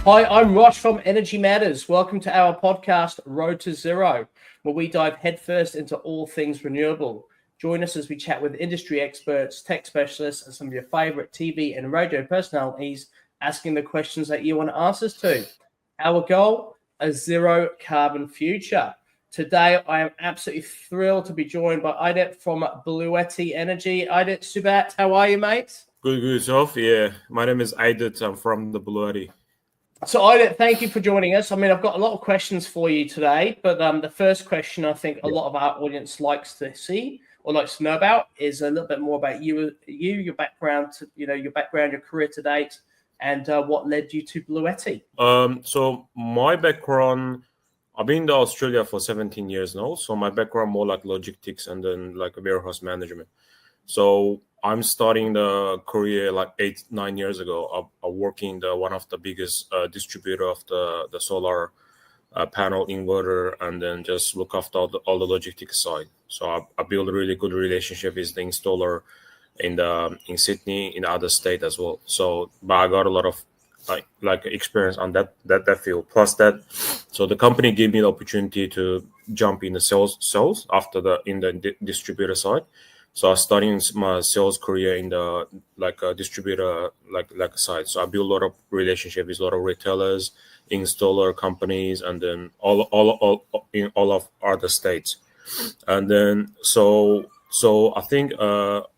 Hi, I'm Rosh from Energy Matters. Welcome to our podcast, Road to Zero, where we dive headfirst into all things renewable. Join us as we chat with industry experts, tech specialists, and some of your favorite TV and radio personalities, asking the questions that you want answers to. Our goal, a zero carbon future. Today, I am absolutely thrilled to be joined by Aydit from BLUETTI Energy. Aydit Subat, how are you, mate? Good yourself. Yeah, my name is Aydit. I'm from the BLUETTI. So, Aydit, thank you for joining us. I mean, I've got a lot of questions for you today, but the first question I think a lot of our audience likes to see or likes to know about is a little bit more about your background, your career to date, and what led you to BLUETTI. So my background, I've been in Australia for 17 years now. So my background more like logistics and then like warehouse management. So I'm starting the career like 8-9 years ago. I'm working one of the biggest distributor of the solar panel inverter, and then just look after all the logistics side. So I build a really good relationship with the installer in Sydney, in the other state as well. So, but I got a lot of like experience on that field. Plus that, so the company gave me the opportunity to jump in the sales after in the distributor side. So I was starting my sales career in the distributor like side. So I built a lot of relationship with a lot of retailers, installer companies, and then all in all of other states. And then so I think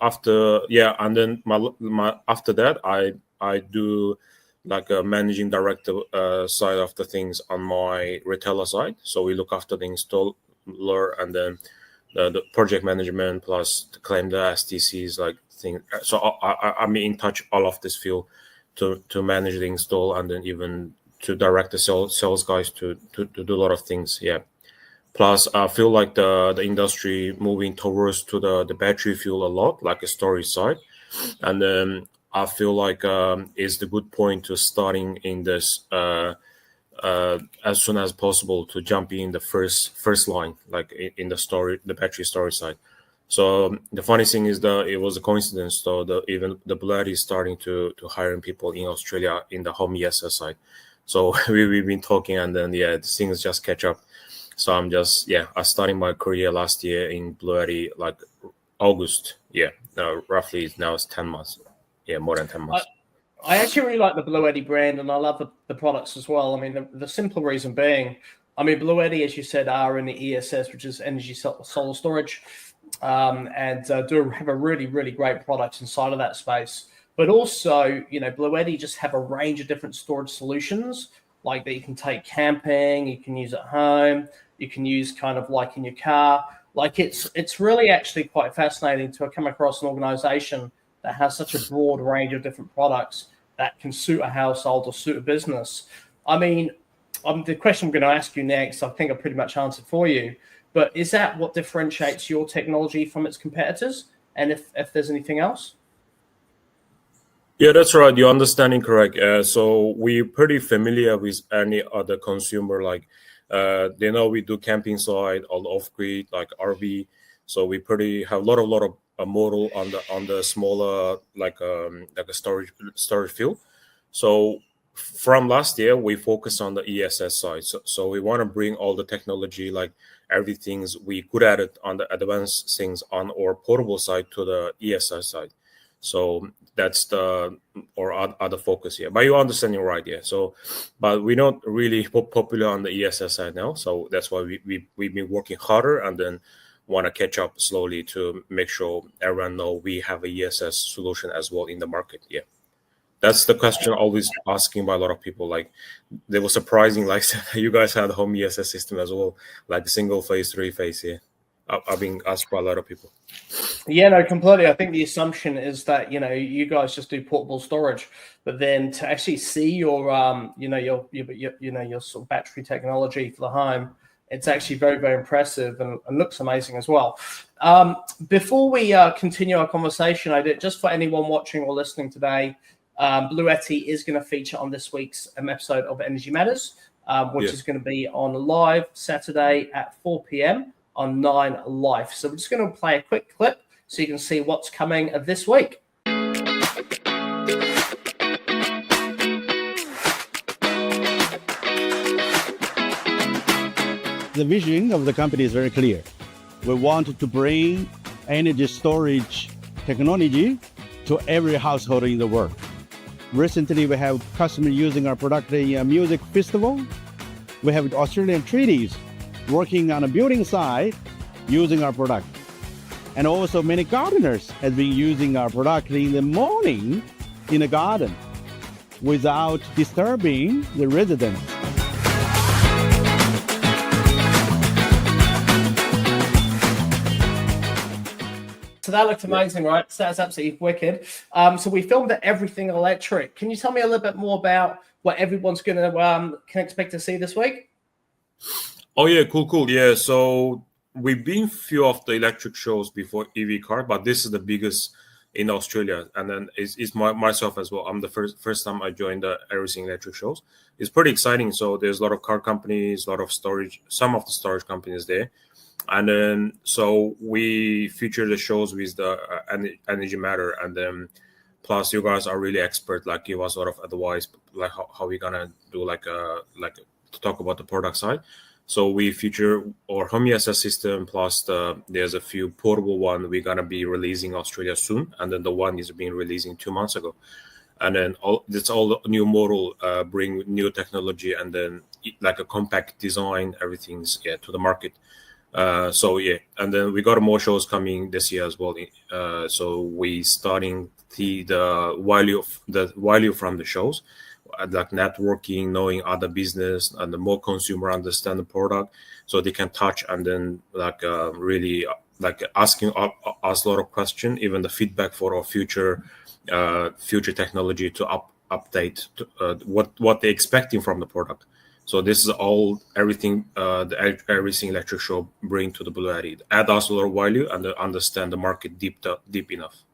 after and then my after that I do like a managing director side of the things on my retailer side. So we look after the installer and then the project management plus to claim the STCs like thing. So I'm in touch all of this field to manage the install and then even to direct the sales guys to do a lot of things. Yeah. Plus, I feel like the industry moving towards to the battery fuel a lot, like a storage side, and then I feel like it's the good point to starting in this as soon as possible to jump in the first line, like in the battery storage side. So the funny thing is that it was a coincidence. So even the BLUETTI is starting to hiring people in Australia in the home ESS side. So we've been talking, and then the things just catch up. So I'm just I started my career last year in BLUETTI like August. Yeah, roughly now it's 10 months. Yeah, more than 10 months. I actually really like the BLUETTI brand, and I love the products as well. I mean, the simple reason being, I mean, BLUETTI, as you said, are in the ESS, which is energy solar storage, and do have a really, really great product inside of that space. But also, BLUETTI just have a range of different storage solutions, like that you can take camping, you can use at home, you can use kind of like in your car. Like it's really actually quite fascinating to come across an organization that has such a broad range of different products that can suit a household or suit a business. I mean, the question I'm going to ask you next, I think I pretty much answered for you, but is that what differentiates your technology from its competitors? And if there's anything else? Yeah, that's right. You're understanding correct. So we're pretty familiar with any other consumer, like they know we do camping side, all off grid, like RV. So we pretty have a lot of a model on the smaller like a storage field. So from last year we focused on the ESS side. So we want to bring all the technology, like everything's we good at it on the advanced things on our portable side to the ESS side. So that's the or other focus here. But you're understanding right, yeah. So, but we're not really popular on the ESS side now. So that's why we've been working harder and then want to catch up slowly to make sure everyone know we have a ESS solution as well in the market. Yeah, that's the question always asking by a lot of people. Like they were surprising, like you guys had a home ESS system as well, like single phase, 3-phase. Yeah, I've been asked by a lot of people. Yeah, no, completely. I think the assumption is that you guys just do portable storage, but then to actually see your your sort of battery technology for the home, it's actually very, very impressive and looks amazing as well. Before we continue our conversation, I did just for anyone watching or listening today, BLUETTI is going to feature on this week's episode of Energy Matters, which is going to be on live Saturday at 4 p.m. on 9 Life. So we're just going to play a quick clip so you can see what's coming this week. the vision of the company is very clear. We want to bring energy storage technology to every household in the world. Recently, we have customers using our product in a music festival. We have Australian treaties working on a building site using our product. And also many gardeners have been using our product in the morning in the garden without disturbing the residents. So that looked amazing, right? So that's absolutely wicked. So we filmed at Everything Electric. Can you tell me a little bit more about what everyone's going to can expect to see this week? Oh yeah, cool. Yeah, so we've been few of the electric shows before EV car, but this is the biggest in Australia, and then it's myself as well. I'm the first time I joined the Everything Electric shows. It's pretty exciting. So there's a lot of car companies, a lot of storage, some of the storage companies there. And then, so we feature the shows with the Energy Matter, and then plus you guys are really expert, like give us a lot of advice, like how we gonna do like to talk about the product side. So we feature our home ESS system, plus there's a few portable one we're gonna be releasing Australia soon, and then the one is being releasing 2 months ago. And then all new model, bring new technology, and then like a compact design, everything's to the market. So yeah, and then we got more shows coming this year as well. So we starting the value from the shows, like networking, knowing other business, and the more consumer understand the product, so they can touch and then like really like asking us a lot of question, even the feedback for our future technology to update what they're expecting from the product. So this is everything the Everything Electric show bring to the BLUETTI. Add us a lot of value and understand the market deep enough.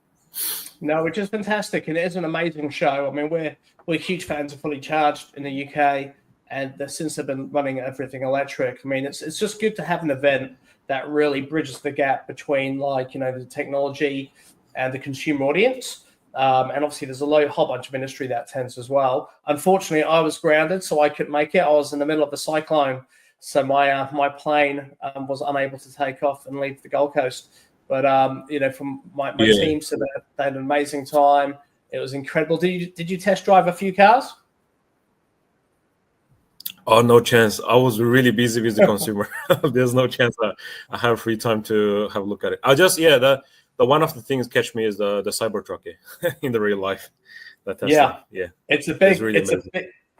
No, which is fantastic, and it is an amazing show. I mean, we're huge fans of Fully Charged in the UK, and since they've been running Everything Electric, I mean, it's just good to have an event that really bridges the gap between the technology and the consumer audience. And obviously, there's a whole bunch of industry that attends as well. Unfortunately, I was grounded, so I couldn't make it. I was in the middle of a cyclone, so my plane was unable to take off and leave the Gold Coast. But from my team, so they had an amazing time. It was incredible. Did you test drive a few cars? Oh, no chance. I was really busy with the consumer. There's no chance I have free time to have a look at it. The one of the things catch me is the Cybertruck in the real life. Yeah, it's a big, really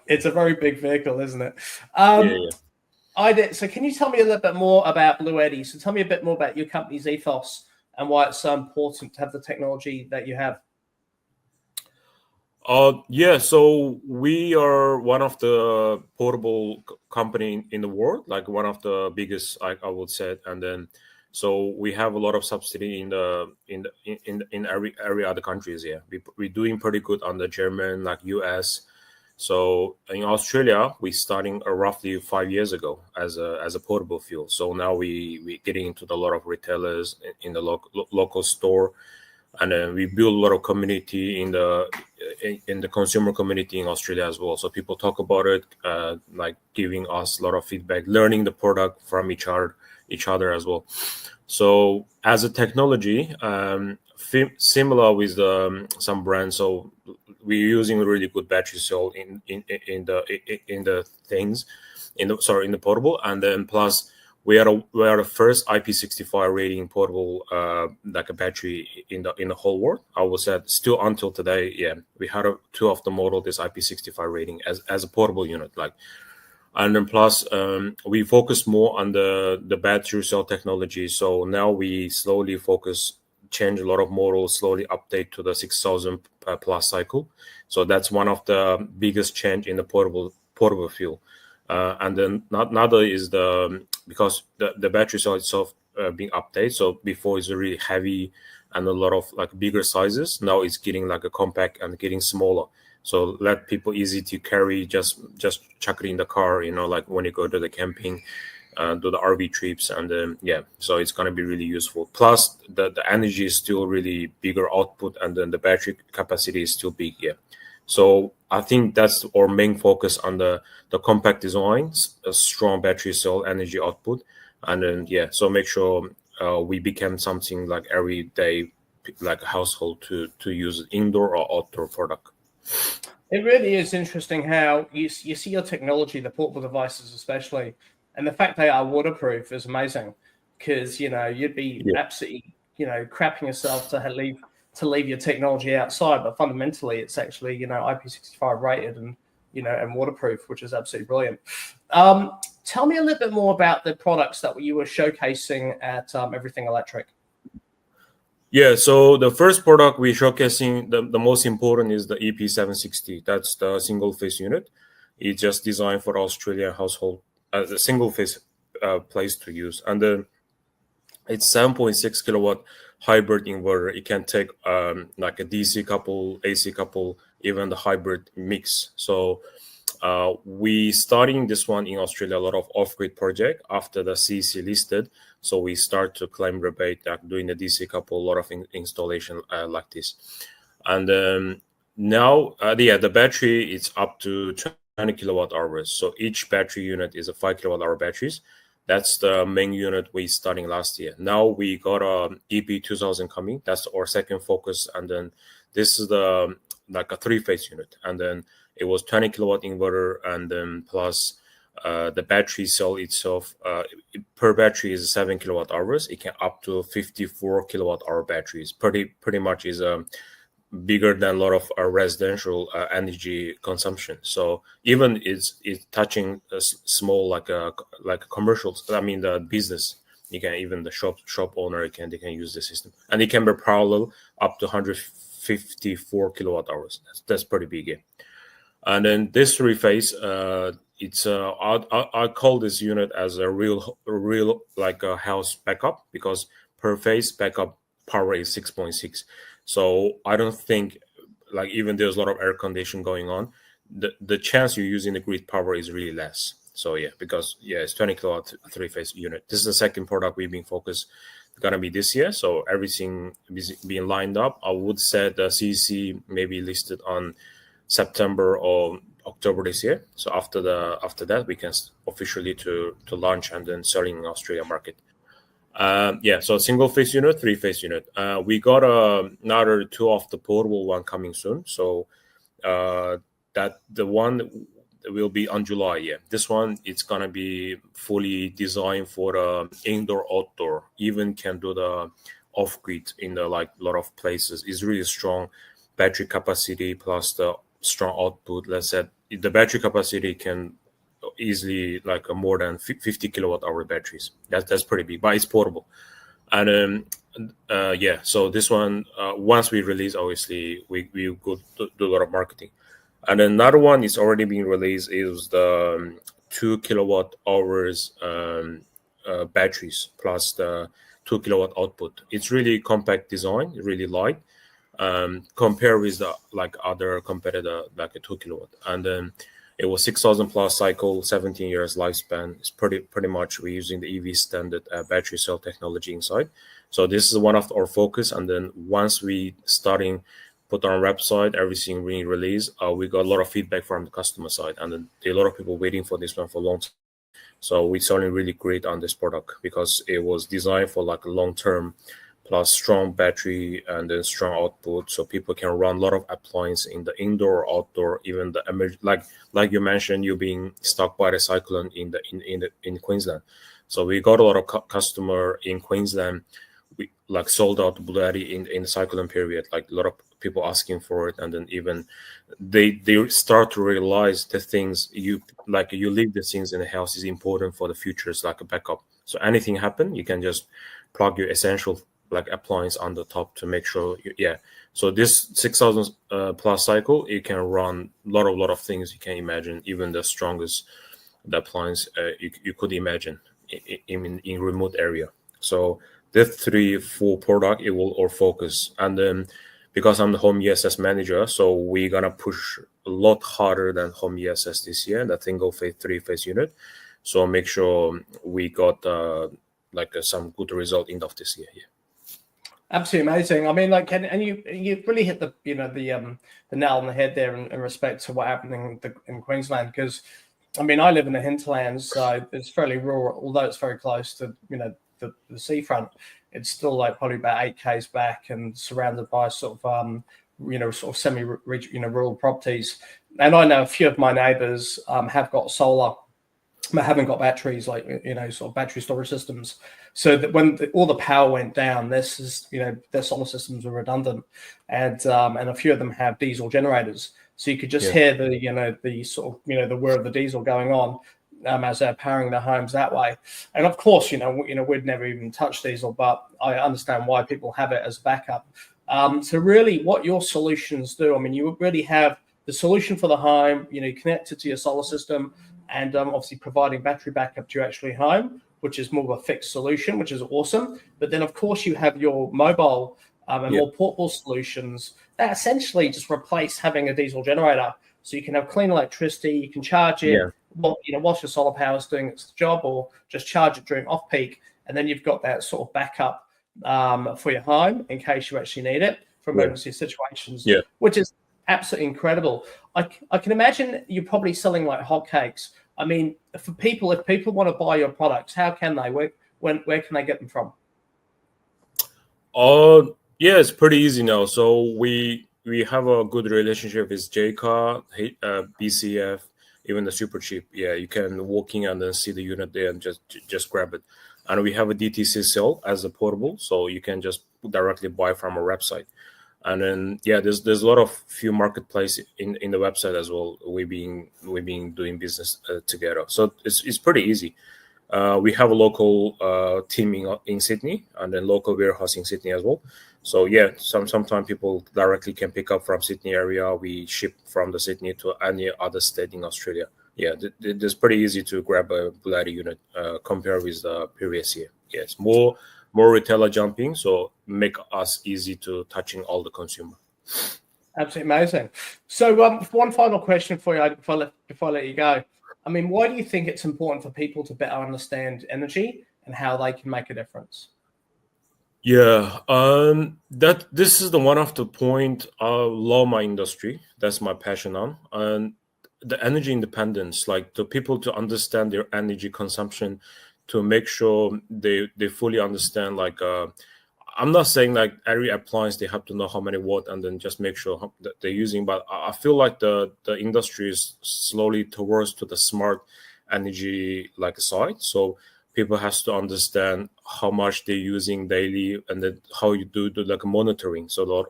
it's a very big vehicle, isn't it? Yeah. So can you tell me a little bit more about BLUETTI? So tell me a bit more about your company's ethos and why it's so important to have the technology that you have. Yeah, so we are one of the portable company in the world, like one of the biggest, I would say, and then. So we have a lot of subsidy in every other countries. Yeah, we're doing pretty good on the German, like US. So in Australia, we starting roughly 5 years ago as a portable fuel. So now we getting into a lot of retailers in the local store, and then we build a lot of community in the consumer community in Australia as well. So people talk about it, like giving us a lot of feedback, learning the product from each other as well. So as a technology, similar with some brands, so we're using really good battery cell in the portable, and then plus we are the first IP65 rating portable like a battery in the whole world. I would say still until today, yeah, we had two of the model this IP65 rating as a portable unit, like. And then plus, we focus more on the battery cell technology. So now we slowly change a lot of models, slowly update to the 6,000 plus cycle. So that's one of the biggest change in the portable fuel. And then another is because the battery cell itself being updated. So before it's really heavy and a lot of like bigger sizes. Now it's getting like a compact and getting smaller. So let people easy to carry, just chuck it in the car, like when you go to the camping, do the RV trips, and then so it's gonna be really useful. Plus the energy is still really bigger output, and then the battery capacity is still big. Yeah. So I think that's our main focus on the compact designs, a strong battery cell energy output, and then so make sure we become something like everyday, like a household to use indoor or outdoor product. It really is interesting how you see your technology, the portable devices especially, and the fact they are waterproof is amazing, because you'd be absolutely crapping yourself to leave your technology outside, but fundamentally it's actually IP65 rated and and waterproof, which is absolutely brilliant. Tell me a little bit more about the products that you were showcasing at Everything Electric. Yeah, so the first product we're showcasing, the most important, is the EP760. That's the single phase unit. It's just designed for Australian household as a single phase place to use. And then it's 7.6 kilowatt hybrid inverter. It can take like a DC couple, AC couple, even the hybrid mix. So we starting this one in Australia, a lot of off-grid project after the CEC listed. So we start to claim rebate, like doing the DC couple, a lot of installation like this. And now, the battery, it's up to 20 kilowatt hours. So each battery unit is a 5 kilowatt hour batteries. That's the main unit we starting last year. Now we got a EP2000 coming. That's our second focus. And then this is the like a 3-phase unit. And then it was 20 kilowatt inverter, and then plus the battery cell itself, per battery is 7 kilowatt hours. It can up to 54 kilowatt hour batteries. Pretty much is bigger than a lot of residential energy consumption. So even it's touching a small like a commercials. I mean the business. You can even the shop owner they can use the system, and it can be parallel up to 154 kilowatt hours. That's pretty big. Yeah. And then this 3-phase, it's I call this unit as a real like a house backup, because per phase backup power is 6.6. So I don't think, like, even there's a lot of air conditioning going on, the chance you're using the grid power is really less. So because it's 20 kilowatt 3-phase unit. This is the second product we've been focused gonna be this year. So everything is being lined up. I would say the CEC may be listed on September or October this year. So after that we can officially to launch and then selling in Australia market. So single phase unit, 3-phase unit. We got another 2 of the portable one coming soon. So that the one will be on July. This one, it's gonna be fully designed for indoor outdoor. Even can do the off grid in the like a lot of places. It's really strong battery capacity plus the strong output. Let's say the battery capacity can easily like more than 50 kilowatt hour batteries. That's pretty big, but it's portable. And so this one, once we release, obviously we go do a lot of marketing. And another one is already being released is the 2 kilowatt hours batteries plus the 2 kilowatt output. It's really compact design, really light. Compare with the like other competitor like a 2 kilowatt, and then it was 6,000 plus cycle, 17 years lifespan. It's pretty much we're using the EV standard battery cell technology inside. So this is one of our focus. And then once we starting put on our website, everything being released, we got a lot of feedback from the customer side, and then there are a lot of people waiting for this one for long time. So we're selling really great on this product because it was designed for like a long term, plus strong battery and then strong output, so people can run a lot of appliances in the indoor or outdoor. Even the like you mentioned, you being stuck by the cyclone in Queensland. So we got a lot of customer in Queensland. We like sold out BLUETTI in the cyclone period. Like a lot of people asking for it, and then even they start to realize the things you leave the things in the house is important for the future. It's like a backup. So anything happen, you can just plug your essential like appliance on the top to make sure so this 6,000 plus cycle, you can run a lot of things you can imagine, even the strongest the appliance you could imagine in remote area. So the 3-4 product, it will all focus. And then because I'm the home ESS manager, so we're gonna push a lot harder than home ESS this year, the single phase 3-phase unit. So make sure we got some good result end of this year. Absolutely amazing. I mean, like, and you really hit the the nail on the head there in respect to what happened in Queensland, because I mean, I live in the hinterlands, so it's fairly rural, although it's very close to the seafront. It's still like probably about 8 k's back and surrounded by sort of sort of semi rural properties. And I know a few of my neighbours have got solar, but haven't got batteries, like sort of battery storage systems. So that when all the power went down, their solar systems were redundant, and a few of them have diesel generators. So you could just hear the sort of the whir of the diesel going on as they're powering their homes that way. And of course, we'd never even touch diesel, but I understand why people have it as backup. So really, what your solutions do, I mean, you really have the solution for the home, connected to your solar system, and obviously providing battery backup to your actually home, which is more of a fixed solution, which is awesome. But then, of course, you have your mobile and more portable solutions that essentially just replace having a diesel generator. So you can have clean electricity, you can charge it whilst your solar power is doing its job, or just charge it during off-peak, and then you've got that sort of backup for your home in case you actually need it for emergency situations, which is absolutely incredible. I can imagine you're probably selling like hotcakes. I mean, for people, if people want to buy your products, how can they? Where can they get them from? Yeah, it's pretty easy now. So we have a good relationship with JCar, BCF, even the Supercheap. Yeah, you can walk in and then see the unit there and just grab it. And we have a DTC sale as a portable, so you can just directly buy from our website. And then there's a lot of few marketplace in the website as well. We've been doing business together, so it's pretty easy. We have a local team in Sydney, and then local warehouse in Sydney as well. So sometimes people directly can pick up from Sydney area. We ship from the Sydney to any other state in Australia. Yeah, it's pretty easy to grab a BLUETTI unit compared with the previous year. Yeah, it's more retailer jumping, so make us easy to touching all the consumer. Absolutely amazing. So one final question for you before I let you go. I mean, why do you think it's important for people to better understand energy and how they can make a difference? Yeah, that this is the one of the point I love my industry. That's my passion on, and the energy independence, like the people to understand their energy consumption, to make sure they fully understand. Like, I'm not saying like every appliance they have to know how many watt and then just make sure that they're using, but I feel like the industry is slowly towards to the smart energy like side. So people has to understand how much they're using daily, and then how you do like monitoring. So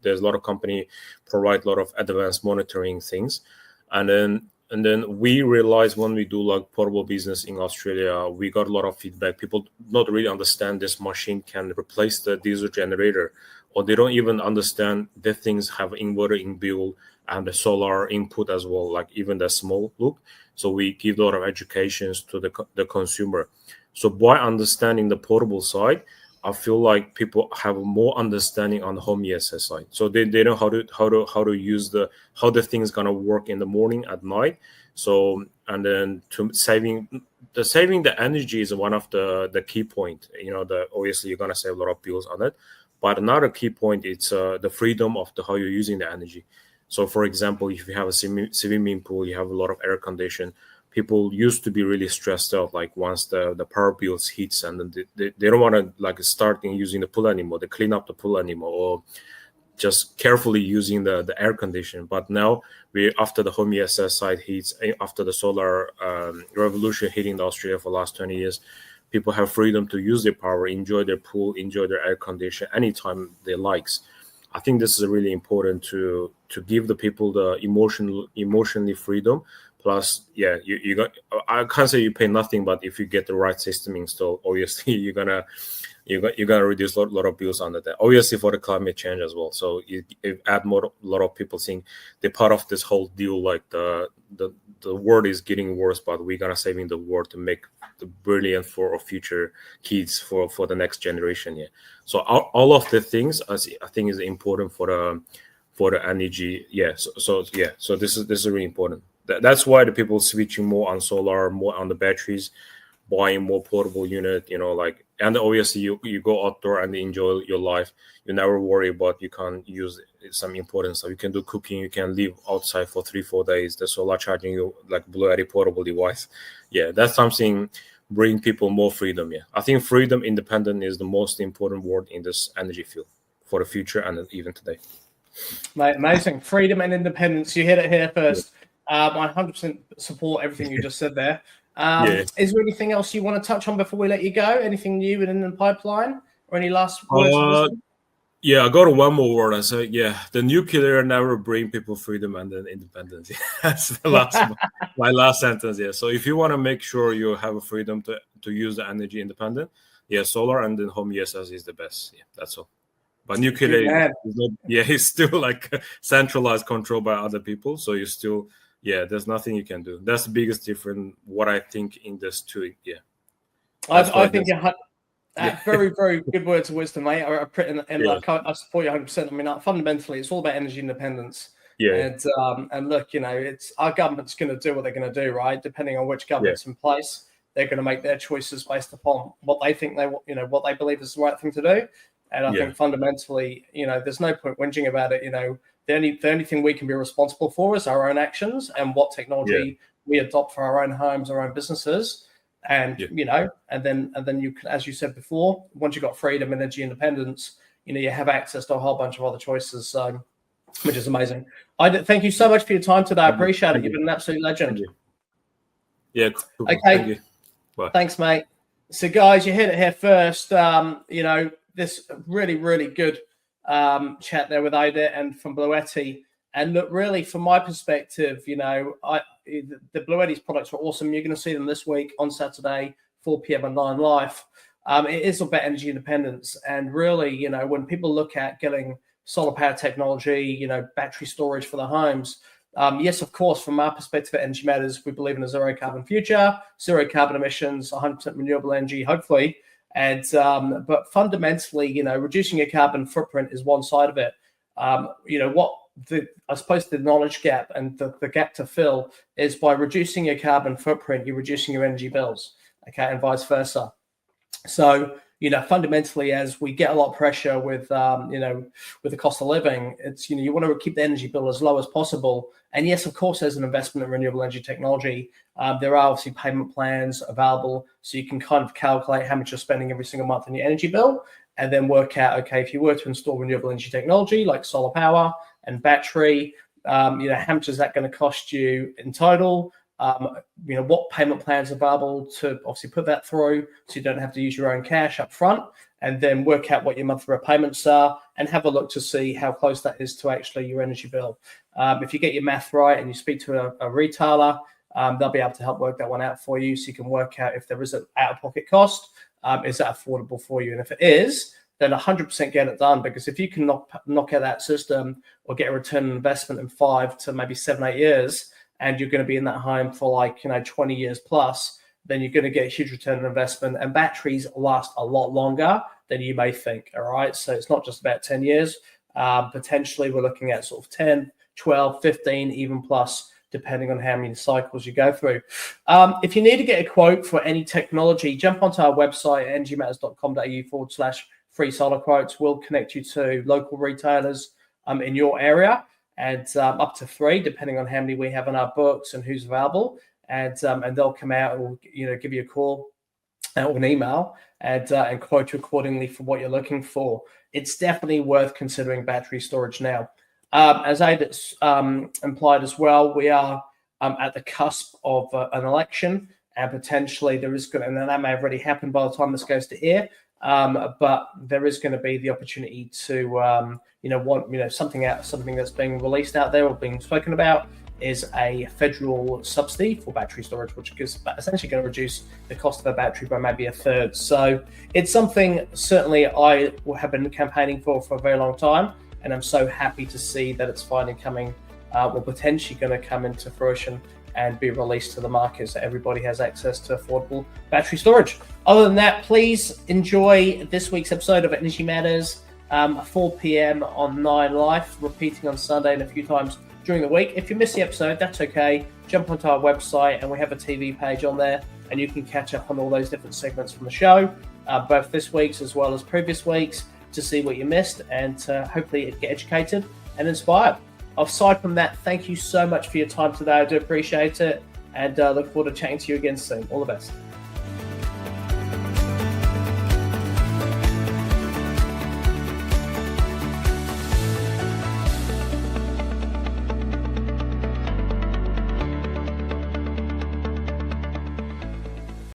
there's a lot of company provide a lot of advanced monitoring things, and then we realize when we do like portable business in Australia, we got a lot of feedback. People not really understand this machine can replace the diesel generator, or they don't even understand that things have inverter inbuilt and the solar input as well, like even the small loop. So we give a lot of educations to the consumer. So by understanding the portable side, I feel like people have more understanding on the home ESS side. So they know how to use how the thing is gonna work in the morning, at night. So, and then saving the energy is one of the key point. Obviously you're gonna save a lot of bills on it, but another key point, it's the freedom of how you're using the energy. So for example, if you have a swimming pool, you have a lot of air condition. People used to be really stressed out, like once the power bills hits, and then they don't want to like start using the pool anymore. They clean up the pool anymore, or just carefully using the air condition. But now after the home ESS side hits, after the solar revolution hitting Australia for the last 20 years, people have freedom to use their power, enjoy their pool, enjoy their air condition anytime they likes. I think this is really important to give the people the emotionally freedom. Plus, you got. I can't say you pay nothing, but if you get the right system installed, obviously you're gonna reduce a lot of bills under that. Obviously for the climate change as well. So you add a lot of people saying they're part of this whole deal. Like the world is getting worse, but we're gonna saving the world to make the brilliant for our future kids, for the next generation. Yeah. So all of the things I think is important for the energy. Yeah. So this is really important. That's why the people switching more on solar, more on the batteries. buying more portable unit, like, and obviously you go outdoor and enjoy your life. You never worry about you can't use some important stuff. You can do cooking, you can live outside for 3-4 days. The solar charging you like BLUETTI portable device. Yeah, that's something bring people more freedom. Yeah, I think freedom, independent is the most important word in this energy field for the future and even today. Mate, amazing. Freedom and independence. You hit it here first. I 100% support everything you just said there. Is there anything else you want to touch on before we let you go? Anything new and in the pipeline, or any last words? Yeah, I got one more word. I said, the nuclear never bring people freedom and then independence. That's the my last sentence. Yeah. So if you want to make sure you have a freedom to use the energy independent, solar and then home ESS is the best. Yeah, that's all. But nuclear is not, it's still like centralized control by other people. So you still, there's nothing you can do. That's the biggest difference, what I think in this two. Yeah. I think very, very good words of wisdom, mate. I support you 100%. I mean, fundamentally, it's all about energy independence. Yeah. And look, it's our government's going to do what they're going to do, right? Depending on which government's in place, they're going to make their choices based upon what they think what they believe is the right thing to do. And I think fundamentally, there's no point whinging about it. The only thing we can be responsible for is our own actions and what technology we adopt for our own homes, our own businesses. And, and then you can, as you said before, once you've got freedom, energy, independence, you have access to a whole bunch of other choices, which is amazing. Thank you so much for your time today. I appreciate it. You've been an absolute legend. Yeah. Cool. Okay. Thank you. Bye. Thanks, mate. So, guys, you heard it here first. This really, really good chat there with Aydit and from BLUETTI. And look, really, from my perspective, the BLUETTI's products are awesome. You're going to see them this week on Saturday, 4 p.m. on 9 Live. It is about energy independence. And really, when people look at getting solar power technology, battery storage for the homes, yes, of course, from our perspective at Energy Matters, we believe in a zero carbon future, zero carbon emissions, 100% renewable energy, hopefully. And but fundamentally, reducing your carbon footprint is one side of it. I suppose the knowledge gap and the gap to fill is by reducing your carbon footprint, you're reducing your energy bills, okay, and vice versa. So, fundamentally, as we get a lot of pressure with the cost of living, it's, you want to keep the energy bill as low as possible. And yes, of course, there's an investment in renewable energy technology. There are obviously payment plans available, so you can kind of calculate how much you're spending every single month on your energy bill, and then work out, okay, if you were to install renewable energy technology like solar power and battery, how much is that going to cost you in total? What payment plans are available to obviously put that through, so you don't have to use your own cash up front, and then work out what your monthly repayments are and have a look to see how close that is to actually your energy bill. If you get your math right and you speak to a retailer, they'll be able to help work that one out for you, so you can work out if there is an out-of-pocket cost, is that affordable for you? And if it is, then 100% get it done, because if you can knock out that system or get a return on investment in 5 to maybe 7-8 years, and you're going to be in that home for 20 years plus, then you're going to get a huge return on investment. And batteries last a lot longer than you may think. All right. So it's not just about 10 years. Potentially we're looking at sort of 10, 12, 15, even plus, depending on how many cycles you go through. If you need to get a quote for any technology, jump onto our website, energymatters.com.au/free solar quotes. We'll connect you to local retailers in your area, and up to 3, depending on how many we have in our books and who's available. And they'll come out and will give you a call or an email and quote you accordingly for what you're looking for. It's definitely worth considering battery storage now. As Aydit implied as well, we are at the cusp of an election, and potentially there is going to, and that may have already happened by the time this goes to air, but there is going to be the opportunity to, something that's being released out there or being spoken about is a federal subsidy for battery storage, which is essentially going to reduce the cost of a battery by maybe 1/3. So it's something certainly I have been campaigning for a very long time, and I'm so happy to see that it's finally coming, or potentially going to come into fruition and be released to the market, so everybody has access to affordable battery storage. Other than that, please enjoy this week's episode of Energy Matters, 4 p.m. on 9 Live, repeating on Sunday and a few times during the week. If you miss the episode, that's okay. Jump onto our website, and we have a TV page on there. and you can catch up on all those different segments from the show, both this week's as well as previous weeks, to see what you missed and hopefully get educated and inspired. Aside from that, thank you so much for your time today. I do appreciate it, and look forward to chatting to you again soon. All the best.